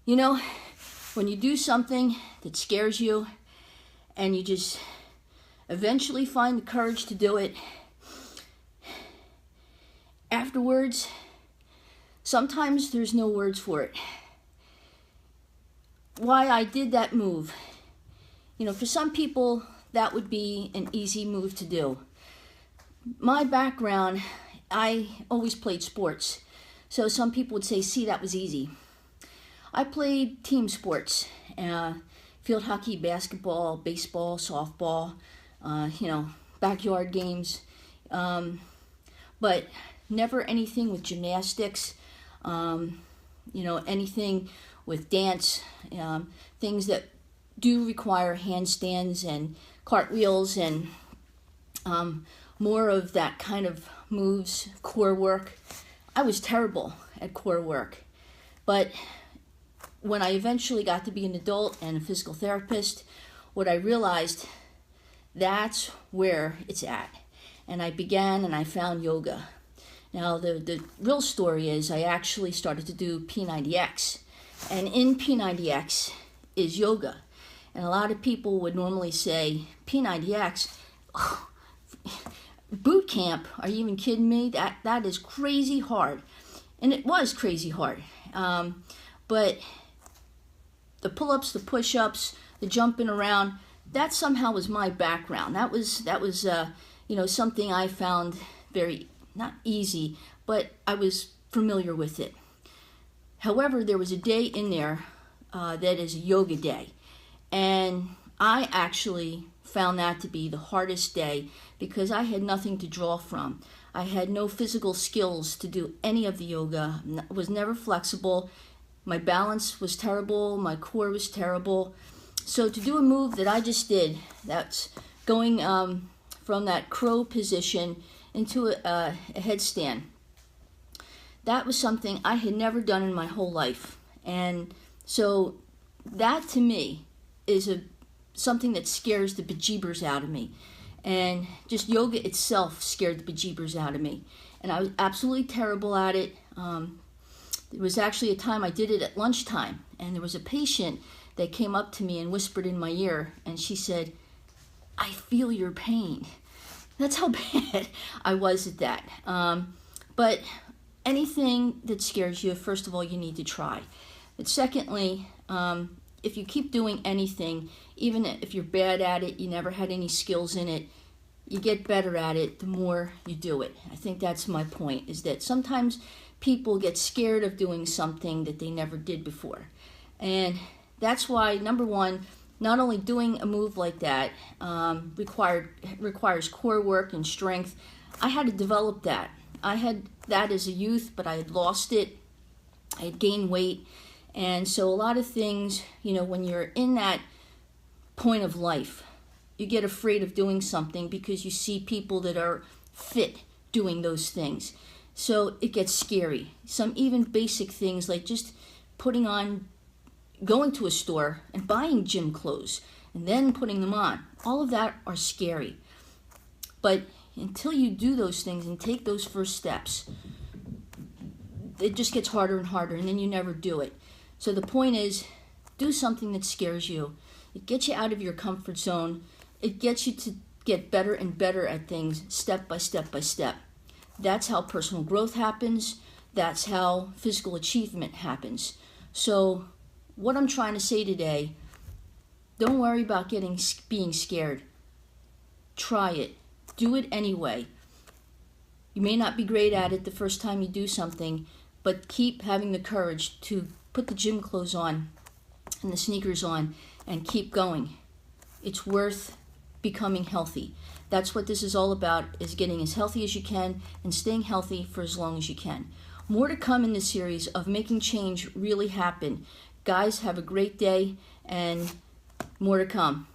You know, when you do something that scares you and you just eventually find the courage to do it, afterwards, sometimes there's no words for it. Why I did that move. You know, for some people, that would be an easy move to do. My background, I always played sports. So some people would say, see, that was easy. I played team sports, field hockey, basketball, baseball, softball, backyard games, but never anything with gymnastics, anything with dance, things that do require handstands and cartwheels and more of that kind of moves, core work. I was terrible at core work, but when I eventually got to be an adult and a physical therapist, what I realized, that's where it's at. And I found yoga. Now, the real story is I actually started to do P90X. And in P90X is yoga. And a lot of people would normally say, P90X, oh, boot camp, are you even kidding me? That is crazy hard. And it was crazy hard. But the pull-ups, the push-ups, the jumping around, that somehow was my background. That was something I found very, not easy, but I was familiar with it. However, there was a day in there that is a yoga day. And I actually found that to be the hardest day because I had nothing to draw from. I had no physical skills to do any of the yoga. I was never flexible. My balance was terrible. My core was terrible. So to do a move that I just did, that's going from that crow position into a headstand, that was something I had never done in my whole life. And so that to me is something that scares the bejeebers out of me. And just yoga itself scared the bejeebers out of me. And I was absolutely terrible at it. There was actually a time I did it at lunchtime, and there was a patient that came up to me and whispered in my ear, and she said, I feel your pain. That's how bad I was at that. But anything that scares you, first of all, you need to try. But secondly, if you keep doing anything, even if you're bad at it, you never had any skills in it, you get better at it the more you do it. I think that's my point, is that sometimes people get scared of doing something that they never did before. And that's why, number one, not only doing a move like that requires core work and strength. I had to develop that. I had that as a youth, but I had lost it. I had gained weight. And so a lot of things, when you're in that point of life, you get afraid of doing something because you see people that are fit doing those things. So it gets scary. Some even basic things like just going to a store and buying gym clothes and then putting them on. All of that are scary. But until you do those things and take those first steps, it just gets harder and harder, and then you never do it. So the point is, do something that scares you. It gets you out of your comfort zone. It gets you to get better and better at things step by step by step. That's how personal growth happens. That's how physical achievement happens. So what I'm trying to say today, don't worry about being scared. Try it. Do it anyway. You may not be great at it the first time you do something, but keep having the courage to put the gym clothes on and the sneakers on and keep going. It's worth becoming healthy. That's what this is all about, is getting as healthy as you can and staying healthy for as long as you can. More to come in this series of making change really happen. Guys, have a great day, and more to come.